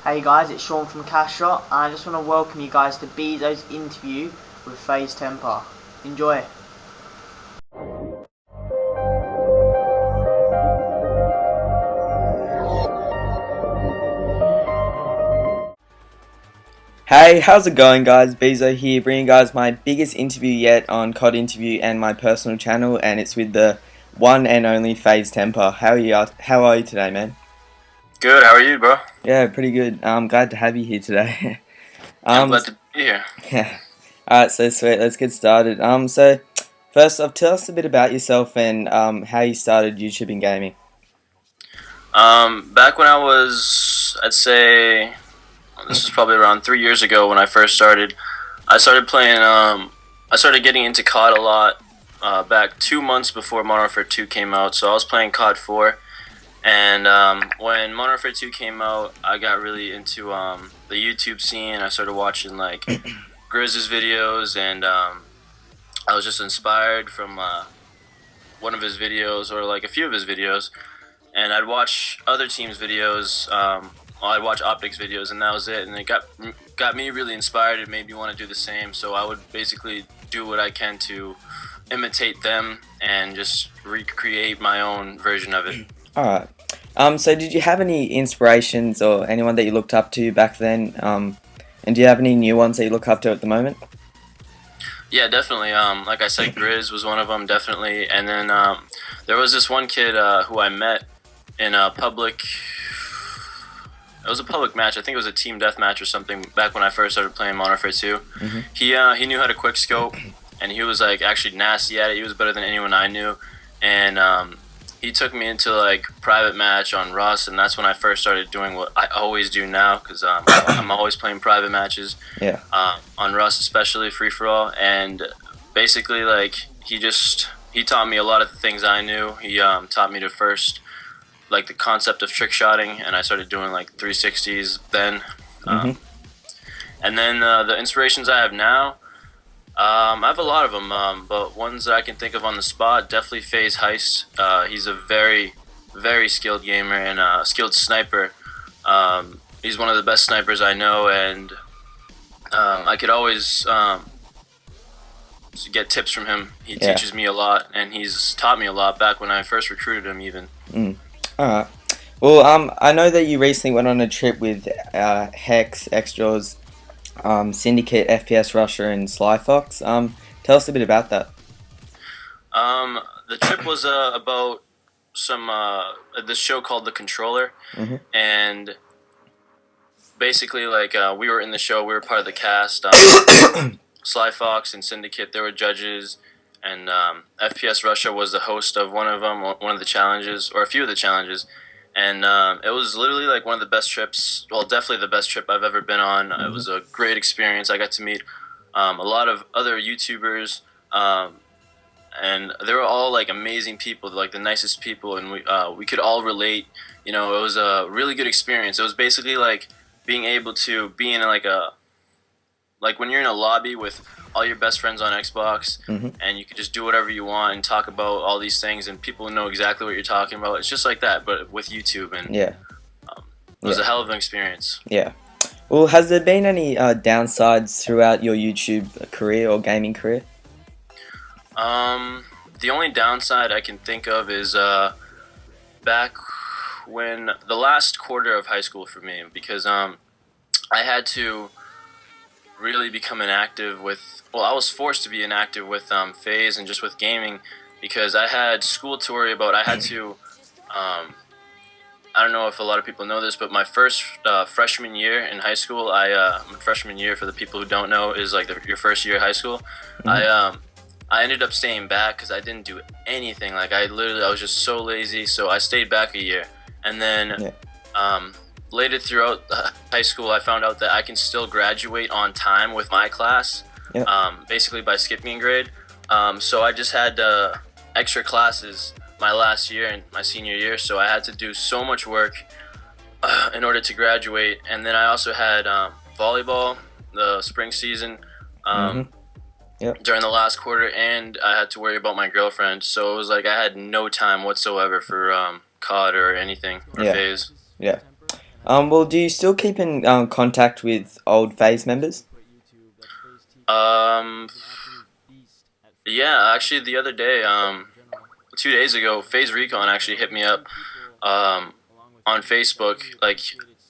Hey guys, it's Sean from Cashshot, and I just want to welcome you guys to Beezoh's interview with FaZe Temperrr. Enjoy. Hey, how's it going, guys? Beezoh here, bringing you guys my biggest interview yet on COD Interview and my personal channel, and it's with the one and only FaZe Temperrr. How are you today, man? Good, how are you, bro? Yeah, pretty good. I'm glad to have you here today. Yeah, I'm glad to be here. Yeah. Alright, so sweet, let's get started. So first off, tell us a bit about yourself and how you started YouTube and gaming. Back when I was, I'd say, this was probably around 3 years ago when I first started. I started playing, I started getting into COD a lot back 2 months before Modern Warfare 2 came out. So I was playing COD 4, and when Modern Warfare 2 came out, I got really into the YouTube scene. I started watching like Grizz's videos, and I was just inspired from one of his videos or like a few of his videos, and I'd watch other teams' videos. I'd watch Optics videos, and that was it. And it got me really inspired. It made me want to do the same. So I would basically do what I can to imitate them and just recreate my own version of it. Alright. So did you have any inspirations or anyone that you looked up to back then? And do you have any new ones that you look up to at the moment? Yeah, definitely. Like I said, Grizz was one of them, definitely. And then there was this one kid who I met in a public. It was a public match. I think it was a team deathmatch or something. Back when I first started playing Modern Warfare 2, he knew how to quick scope, and he was like actually nasty at it. He was better than anyone I knew, and he took me into like private match on Rust, and that's when I first started doing what I always do now, because I'm always playing private matches. Yeah. On Rust, especially free for all, and basically like he taught me a lot of the things I knew. He taught me to first like the concept of trick shotting, and I started doing like 360s then. And then the inspirations I have now, I have a lot of them, but ones that I can think of on the spot, definitely FaZe Heist. He's a very, very skilled gamer and a skilled sniper. He's one of the best snipers I know, and I could always get tips from him. He teaches me a lot, and he's taught me a lot back when I first recruited him even. Alright. Well, I know that you recently went on a trip with Hex, Xjaws, Syndicate, FPS Russia, and Sly Fox. Tell us a bit about that. The trip was about some this show called The Controller, and basically like we were in the show. We were part of the cast. Sly Fox and Syndicate, they were judges, and FPS Russia was the host of one of them, one of the challenges, or a few of the challenges. And it was literally like one of the best trips, well, definitely the best trip I've ever been on. It was a great experience. I got to meet a lot of other YouTubers, and they were all like amazing people, like the nicest people, and we could all relate. You know, it was a really good experience. It was basically like being able to be in like when you're in a lobby with all your best friends on Xbox, and you can just do whatever you want and talk about all these things, and people know exactly what you're talking about. It's just like that, but with YouTube, and it was a hell of an experience. Yeah. Well, has there been any downsides throughout your YouTube career or gaming career? The only downside I can think of is back when the last quarter of high school for me, because I had to really become inactive with, well, I was forced to be inactive with FaZe and just with gaming, because I had school to worry about. I had to, I don't know if a lot of people know this, but my first freshman year in high school, freshman year, for the people who don't know, is like your first year of high school. I ended up staying back because I didn't do anything. Like I was just so lazy, so I stayed back a year. And then later throughout high school, I found out that I can still graduate on time with my class, basically by skipping a grade. So I just had extra classes my last year and my senior year, so I had to do so much work in order to graduate. And then I also had volleyball the spring season during the last quarter, and I had to worry about my girlfriend. So it was like I had no time whatsoever for COD or anything or FaZe. Yeah. Well, do you still keep in contact with old FaZe members? Um, yeah, actually, the other day, 2 days ago, FaZe Recon actually hit me up um, on Facebook. Like,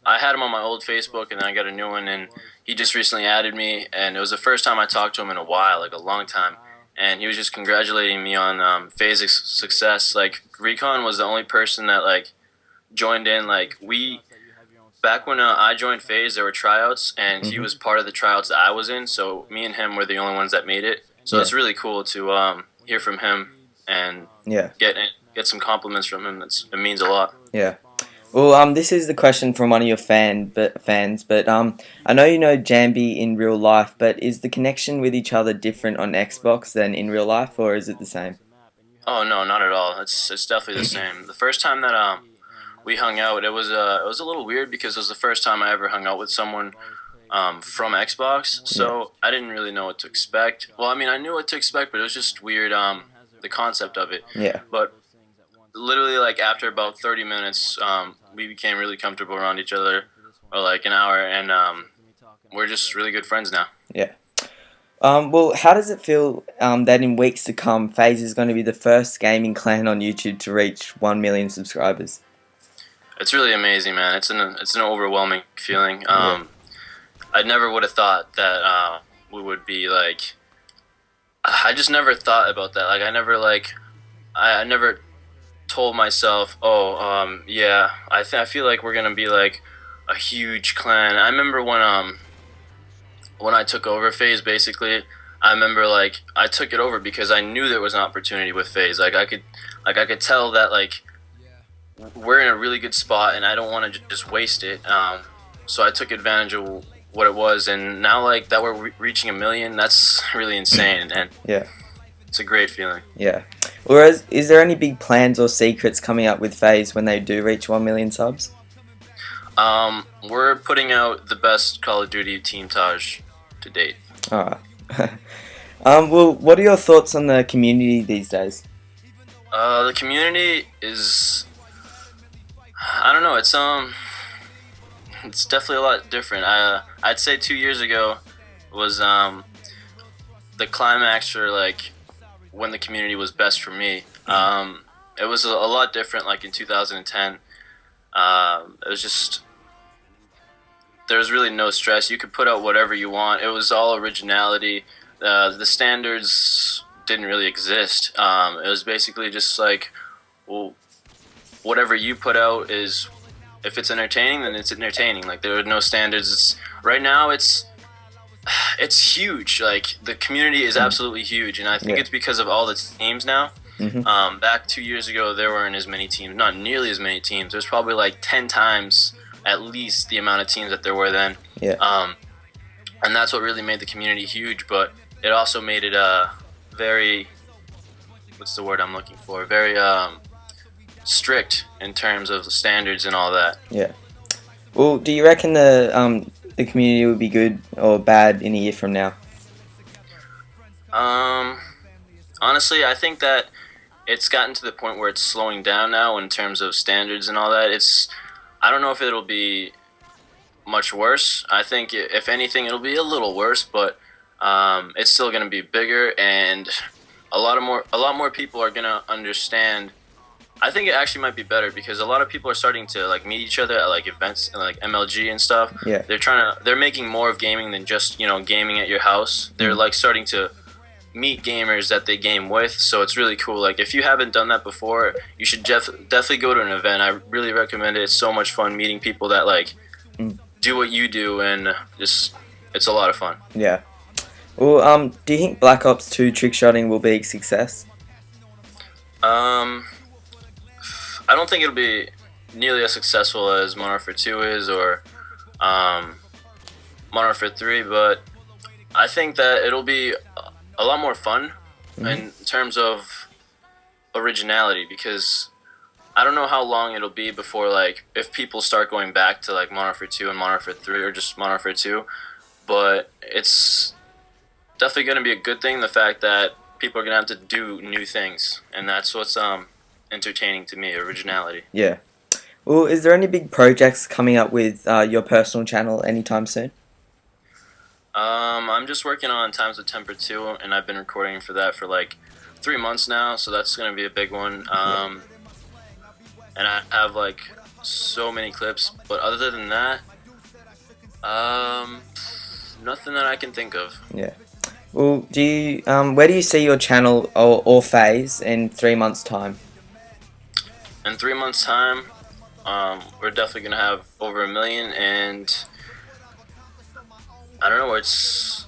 I had him on my old Facebook, and then I got a new one, and he just recently added me, and it was the first time I talked to him in a while, like a long time. And he was just congratulating me on FaZe's success. Like, Recon was the only person that like joined in. Like, we back when I joined FaZe, there were tryouts, and he was part of the tryouts that I was in. So me and him were the only ones that made it. So Yeah. it's really cool to hear from him and Yeah. get some compliments from him. It means a lot. Yeah. Well, this is the question from one of your fans, but I know you know Jambi in real life, but is the connection with each other different on Xbox than in real life, or is it the same? Oh no, not at all. It's definitely the same. The first time that we hung out, it was a little weird because it was the first time I ever hung out with someone from Xbox. So I didn't really know what to expect. Well, I mean, I knew what to expect, but it was just weird. The concept of it. Yeah. But literally, like after about 30 minutes, we became really comfortable around each other, or like an hour, and we're just really good friends now. Yeah. Well, how does it feel that in weeks to come, FaZe is going to be the first gaming clan on YouTube to reach 1 million subscribers? It's really amazing, man. It's an overwhelming feeling. I never would have thought that we would be like. I just never thought about that. Like I never told myself, oh, yeah, I feel like we're gonna be like a huge clan. I remember when I took over FaZe, basically, I remember like I took it over because I knew there was an opportunity with FaZe. Like I could tell that like we're in a really good spot, and I don't want to just waste it. So I took advantage of what it was, and now like that we're reaching 1 million, that's really insane, and Yeah. it's a great feeling. Yeah. Whereas, is there any big plans or secrets coming up with FaZe when they do reach 1 million subs? We're putting out the best Call of Duty team Taj to date. Alright. Well, what are your thoughts on the community these days? The community is, I don't know, it's definitely a lot different. I'd say 2 years ago was the climax for like when the community was best for me. It was a lot different. Like in 2010, it was just there was really no stress. You could put out whatever you want. It was all originality. The standards didn't really exist. It was basically just like, well, whatever you put out is, if it's entertaining, then it's entertaining. Like there were no standards. Right now, it's huge. Like the community is absolutely huge, and I think Yeah. it's because of all the teams now. Mm-hmm. Back 2 years ago, there weren't as many teams, not nearly as many teams. There's probably like 10 times at least the amount of teams that there were then. Yeah. And that's what really made the community huge. But it also made it very, what's the word I'm looking for? Very strict in terms of the standards and all that. Yeah. Well, do you reckon the community would be good or bad in a year from now? Honestly, I think that it's gotten to the point where it's slowing down now in terms of standards and all that. I don't know if it'll be much worse. I think if anything, it'll be a little worse, but it's still going to be bigger, and a lot more people are going to understand. I think it actually might be better because a lot of people are starting to like meet each other at like events and like MLG and stuff. Yeah. They're making more of gaming than just, gaming at your house. They're like starting to meet gamers that they game with, so it's really cool. Like if you haven't done that before, you should definitely go to an event. I really recommend it. It's so much fun meeting people that like do what you do, and just it's a lot of fun. Yeah. Well, do you think Black Ops 2 trick shotting will be a success? I don't think it'll be nearly as successful as Modern Warfare 2 is, or Modern Warfare 3, but I think that it'll be a lot more fun in terms of originality, because I don't know how long it'll be before, like, if people start going back to like Modern Warfare 2 and Modern Warfare 3, or just Modern Warfare 2, but it's definitely going to be a good thing, the fact that people are going to have to do new things, and that's what's entertaining to me, originality. Yeah. Well, is there any big projects coming up with your personal channel anytime soon? I'm just working on Times with Temper 2, and I've been recording for that for like 3 months now, so that's gonna be a big one. And I have like so many clips, but other than that, nothing that I can think of. Yeah. Well, do you where do you see your channel or FaZe in 3 months' time? In 3 months' time, we're definitely gonna have over 1 million, and I don't know. It's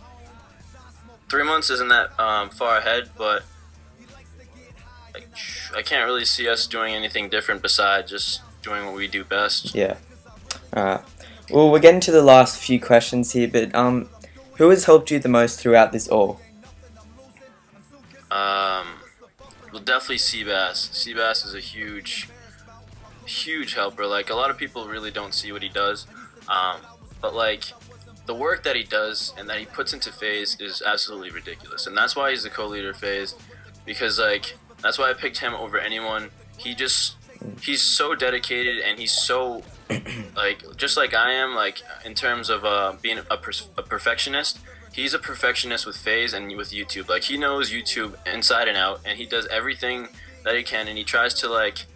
3 months isn't that far ahead, but I can't really see us doing anything different besides just doing what we do best. Yeah. Alright. Well, we're getting to the last few questions here, but who has helped you the most throughout this all? Well, definitely Seabass. Seabass is a huge helper. Like, a lot of people really don't see what he does, but like the work that he does and that he puts into FaZe is absolutely ridiculous, and that's why he's the co-leader of FaZe. Because like that's why I picked him over anyone. He's so dedicated, and he's so like just like I am. Like, in terms of being a perfectionist, he's a perfectionist with FaZe and with YouTube. Like, he knows YouTube inside and out, and he does everything that he can, and he tries to like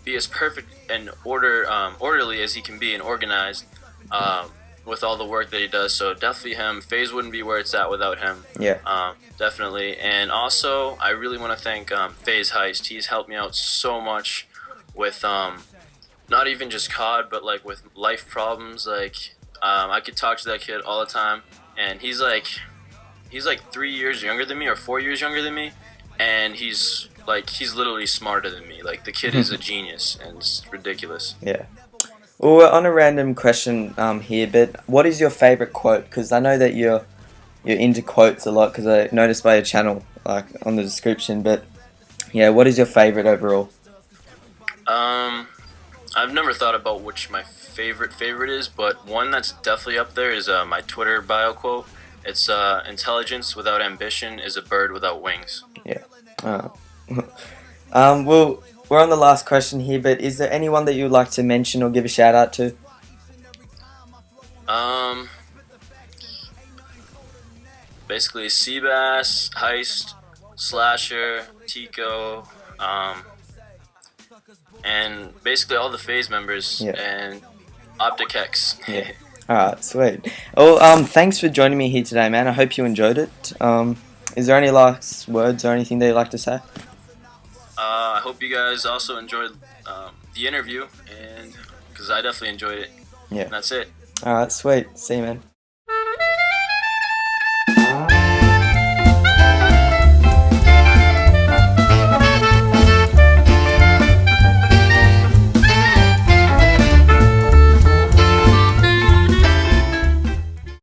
be as perfect and orderly as he can be and organized with all the work that he does. So definitely him. FaZe wouldn't be where it's at without him. Yeah. Definitely. And also, I really want to thank FaZe Heist. He's helped me out so much with not even just COD, but like with life problems. Like, I could talk to that kid all the time, and he's like 3 years younger than me or 4 years younger than me, and he's literally smarter than me. Like, the kid is a genius, and it's ridiculous. Yeah. Well, we're on a random question here, but what is your favorite quote? Because I know that you're into quotes a lot, because I noticed by your channel, like on the description. But yeah, what is your favorite overall? I've never thought about which my favorite is, but one that's definitely up there is my Twitter bio quote. It's intelligence without ambition is a bird without wings. Yeah. Well, we're on the last question here, but is there anyone that you would like to mention or give a shout out to? Basically Seabass, Heist, Slasher, Tico, and basically all the FaZe members, Yeah. and Optic-X. Yeah. Alright, sweet. Well, thanks for joining me here today, man. I hope you enjoyed it. Is there any last words or anything that you'd like to say? I hope you guys also enjoyed the interview, and because I definitely enjoyed it. Yeah. And that's it. Alright, sweet. See you, man.